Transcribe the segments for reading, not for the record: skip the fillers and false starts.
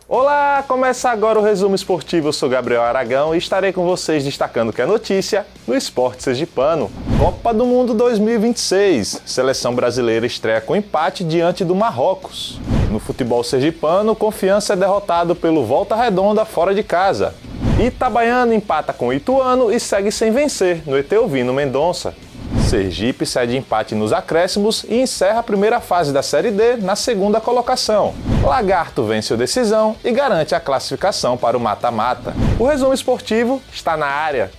Olá, começa agora o resumo esportivo. Eu sou Gabriel Aragão e estarei com vocês destacando o que é notícia no esporte sergipano. Copa do Mundo 2026. Seleção brasileira estreia com empate diante do Marrocos. No futebol sergipano, Confiança é derrotado pelo Volta Redonda fora de casa. Itabaiana empata com Ituano e segue sem vencer no Etelvino Mendonça. Sergipe cede empate nos acréscimos e encerra a primeira fase da Série D na segunda colocação. Lagarto vence a decisão e garante a classificação para o mata-mata. O resumo esportivo está na área.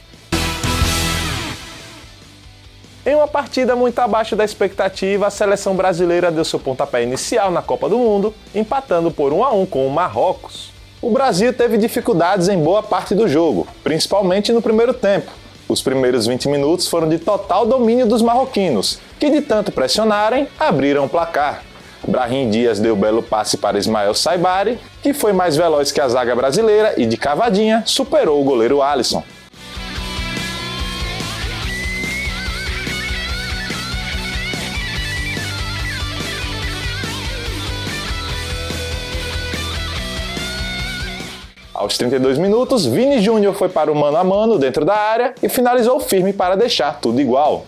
Em uma partida muito abaixo da expectativa, a seleção brasileira deu seu pontapé inicial na Copa do Mundo, empatando por 1-1 com o Marrocos. O Brasil teve dificuldades em boa parte do jogo, principalmente no primeiro tempo. Os primeiros 20 minutos foram de total domínio dos marroquinos, que de tanto pressionarem, abriram o placar. Brahim Dias deu belo passe para Ismael Saibari, que foi mais veloz que a zaga brasileira e de cavadinha superou o goleiro Alisson. Aos 32 minutos, Vini Júnior foi para o mano a mano dentro da área e finalizou firme para deixar tudo igual.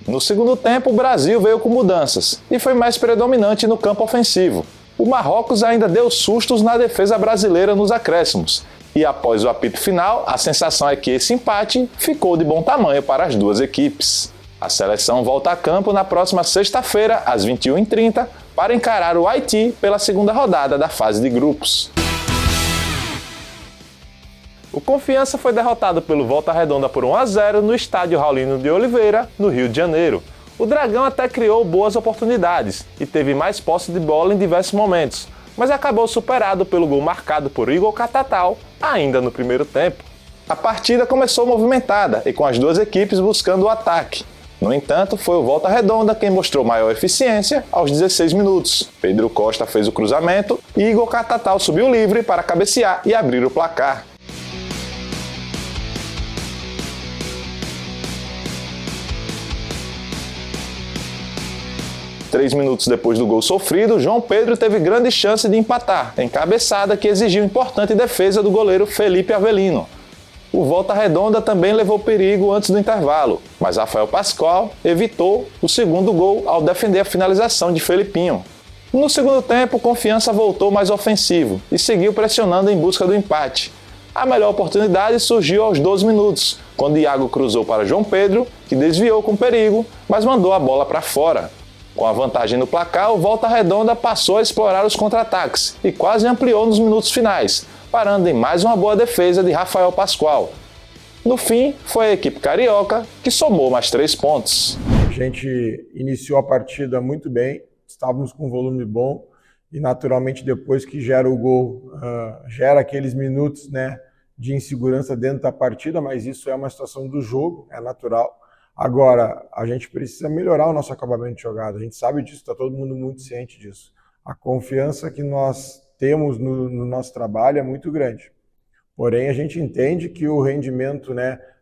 No segundo tempo, o Brasil veio com mudanças e foi mais predominante no campo ofensivo. O Marrocos ainda deu sustos na defesa brasileira nos acréscimos. E após o apito final, a sensação é que esse empate ficou de bom tamanho para as duas equipes. A seleção volta a campo na próxima sexta-feira, às 21h30, para encarar o Haiti pela segunda rodada da fase de grupos. O Confiança foi derrotado pelo Volta Redonda por 1-0 no estádio Raulino de Oliveira, no Rio de Janeiro. O Dragão até criou boas oportunidades e teve mais posse de bola em diversos momentos, mas acabou superado pelo gol marcado por Igor Catatal ainda no primeiro tempo. A partida começou movimentada e com as duas equipes buscando o ataque. No entanto, foi o Volta Redonda quem mostrou maior eficiência aos 16 minutos. Pedro Costa fez o cruzamento e Igor Catatal subiu livre para cabecear e abrir o placar. Três minutos depois do gol sofrido, João Pedro teve grande chance de empatar, em cabeçada que exigiu importante defesa do goleiro Felipe Avelino. O Volta Redonda também levou perigo antes do intervalo, mas Rafael Pascoal evitou o segundo gol ao defender a finalização de Felipinho. No segundo tempo, Confiança voltou mais ofensivo e seguiu pressionando em busca do empate. A melhor oportunidade surgiu aos 12 minutos, quando Iago cruzou para João Pedro, que desviou com perigo, mas mandou a bola para fora. Com a vantagem no placar, o Volta Redonda passou a explorar os contra-ataques e quase ampliou nos minutos finais, parando em mais uma boa defesa de Rafael Pascoal. No fim, foi a equipe carioca que somou mais 3 pontos. A gente iniciou a partida muito bem, estávamos com um volume bom e naturalmente depois que gera o gol, gera aqueles minutos, de insegurança dentro da partida, mas isso é uma situação do jogo, é natural. Agora, a gente precisa melhorar o nosso acabamento de jogada, a gente sabe disso, está todo mundo muito ciente disso. A confiança que nós temos no nosso trabalho é muito grande. Porém, a gente entende que o rendimento,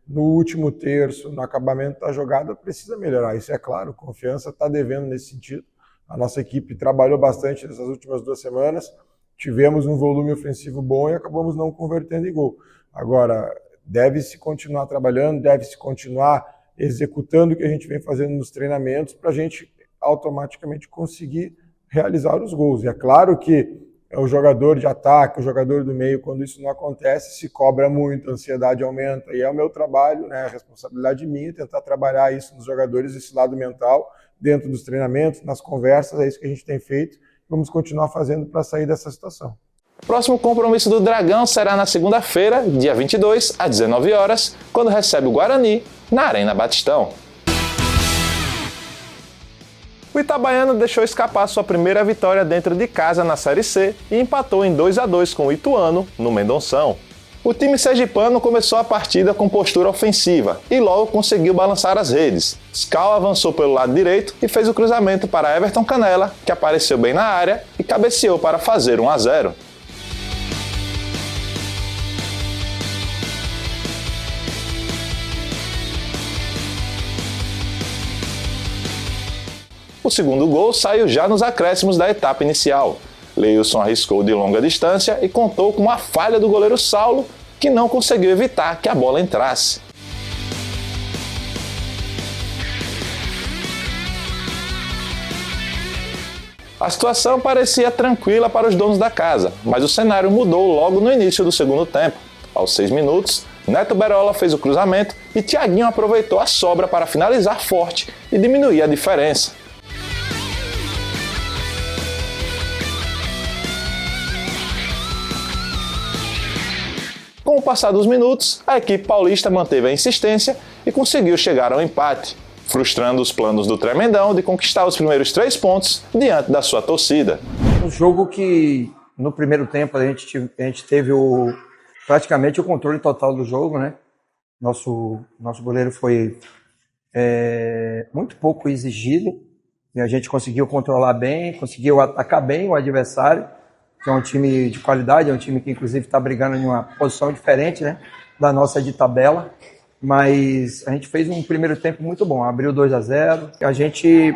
no último terço, no acabamento da jogada, precisa melhorar. Isso é claro, Confiança está devendo nesse sentido. A nossa equipe trabalhou bastante nessas últimas 2 semanas, tivemos um volume ofensivo bom e acabamos não convertendo em gol. Agora, deve-se continuar trabalhando, deve-se continuar executando o que a gente vem fazendo nos treinamentos para a gente automaticamente conseguir realizar os gols. E é claro que o jogador de ataque, o jogador do meio, quando isso não acontece, se cobra muito, a ansiedade aumenta. E é o meu trabalho, a responsabilidade minha, tentar trabalhar isso nos jogadores, esse lado mental, dentro dos treinamentos, nas conversas, é isso que a gente tem feito. Vamos continuar fazendo para sair dessa situação. O próximo compromisso do Dragão será na segunda-feira, dia 22, às 19 horas, quando recebe o Guarani, na Arena Batistão. O Itabaiana deixou escapar sua primeira vitória dentro de casa na Série C e empatou em 2-2 com o Ituano, no Mendonção. O time sergipano começou a partida com postura ofensiva e logo conseguiu balançar as redes. Scal avançou pelo lado direito e fez o cruzamento para Everton Canela, que apareceu bem na área e cabeceou para fazer 1-0. O segundo gol saiu já nos acréscimos da etapa inicial. Leilson arriscou de longa distância e contou com uma falha do goleiro Saulo, que não conseguiu evitar que a bola entrasse. A situação parecia tranquila para os donos da casa, mas o cenário mudou logo no início do segundo tempo. Aos 6 minutos, Neto Berola fez o cruzamento e Thiaguinho aproveitou a sobra para finalizar forte e diminuir a diferença. Com o passar dos minutos, a equipe paulista manteve a insistência e conseguiu chegar ao empate, frustrando os planos do Tremendão de conquistar os primeiros 3 pontos diante da sua torcida. Um jogo que no primeiro tempo a gente teve praticamente o controle total do jogo, né? Nosso goleiro foi muito pouco exigido e a gente conseguiu controlar bem, conseguiu atacar bem o adversário, que é um time de qualidade, é um time que inclusive está brigando em uma posição diferente, né, da nossa de tabela. Mas a gente fez um primeiro tempo muito bom, abriu 2-0. A gente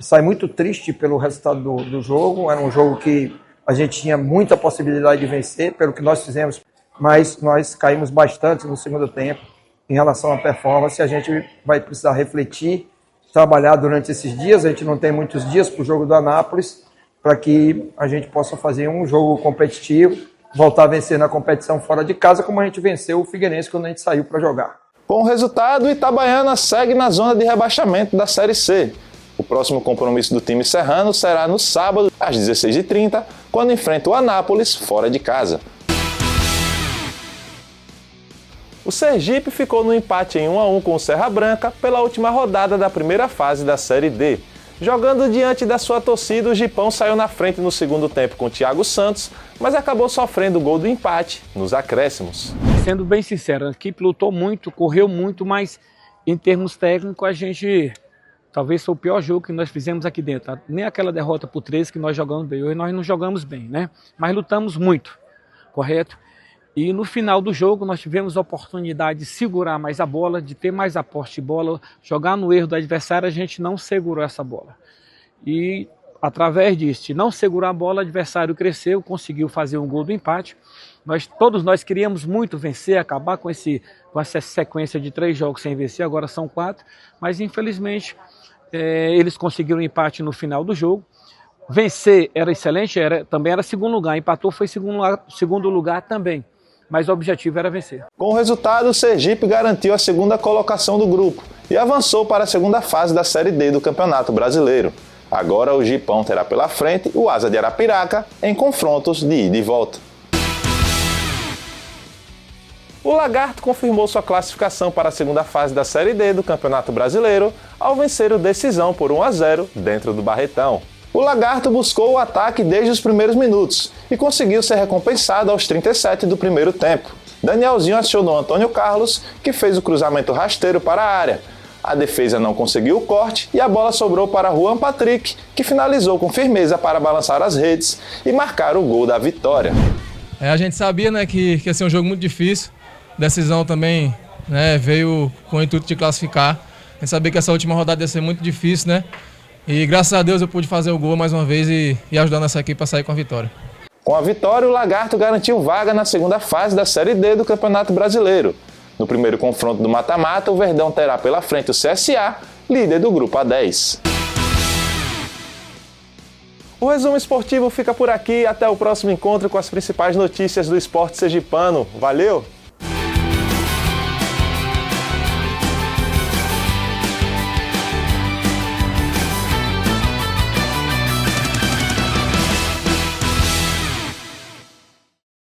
sai muito triste pelo resultado do jogo, era um jogo que a gente tinha muita possibilidade de vencer, pelo que nós fizemos, mas nós caímos bastante no segundo tempo em relação à performance. A gente vai precisar refletir, trabalhar durante esses dias, a gente não tem muitos dias para o jogo do Anápolis, para que a gente possa fazer um jogo competitivo, voltar a vencer na competição fora de casa, como a gente venceu o Figueirense quando a gente saiu para jogar. Com o resultado, o Itabaiana segue na zona de rebaixamento da Série C. O próximo compromisso do time serrano será no sábado, às 16h30, quando enfrenta o Anápolis fora de casa. O Sergipe ficou no empate em 1-1 com o Serra Branca pela última rodada da primeira fase da Série D. Jogando diante da sua torcida, o Gipão saiu na frente no segundo tempo com o Thiago Santos, mas acabou sofrendo o gol do empate nos acréscimos. Sendo bem sincero, a equipe lutou muito, correu muito, mas em termos técnicos a gente talvez foi o pior jogo que nós fizemos aqui dentro. Nem aquela derrota por 13 que nós jogamos bem. Hoje nós não jogamos bem, né? Mas lutamos muito, correto? E no final do jogo nós tivemos a oportunidade de segurar mais a bola, de ter mais aporte de bola, jogar no erro do adversário, a gente não segurou essa bola. E através disso, de não segurar a bola, o adversário cresceu, conseguiu fazer um gol do empate. Todos nós queríamos muito vencer, acabar com essa sequência de 3 jogos sem vencer, agora são 4, mas infelizmente eles conseguiram um empate no final do jogo. Vencer era excelente, também era segundo lugar, empatou foi segundo lugar também. Mas o objetivo era vencer. Com o resultado, o Sergipe garantiu a segunda colocação do grupo e avançou para a segunda fase da Série D do Campeonato Brasileiro. Agora o Gipão terá pela frente o Asa de Arapiraca em confrontos de ida e volta. O Lagarto confirmou sua classificação para a segunda fase da Série D do Campeonato Brasileiro ao vencer o Decisão por 1-0 dentro do Barretão. O Lagarto buscou o ataque desde os primeiros minutos e conseguiu ser recompensado aos 37 do primeiro tempo. Danielzinho acionou Antônio Carlos, que fez o cruzamento rasteiro para a área. A defesa não conseguiu o corte e a bola sobrou para Juan Patrick, que finalizou com firmeza para balançar as redes e marcar o gol da vitória. A gente sabia, né, que ia ser um jogo muito difícil. Decisão também, né, veio com o intuito de classificar. A gente sabia que essa última rodada ia ser muito difícil, né? E graças a Deus eu pude fazer o gol mais uma vez e ajudar essa equipe a sair com a vitória. Com a vitória, o Lagarto garantiu vaga na segunda fase da Série D do Campeonato Brasileiro. No primeiro confronto do mata-mata, o Verdão terá pela frente o CSA, líder do Grupo A10. O resumo esportivo fica por aqui. Até o próximo encontro com as principais notícias do esporte sergipano. Valeu!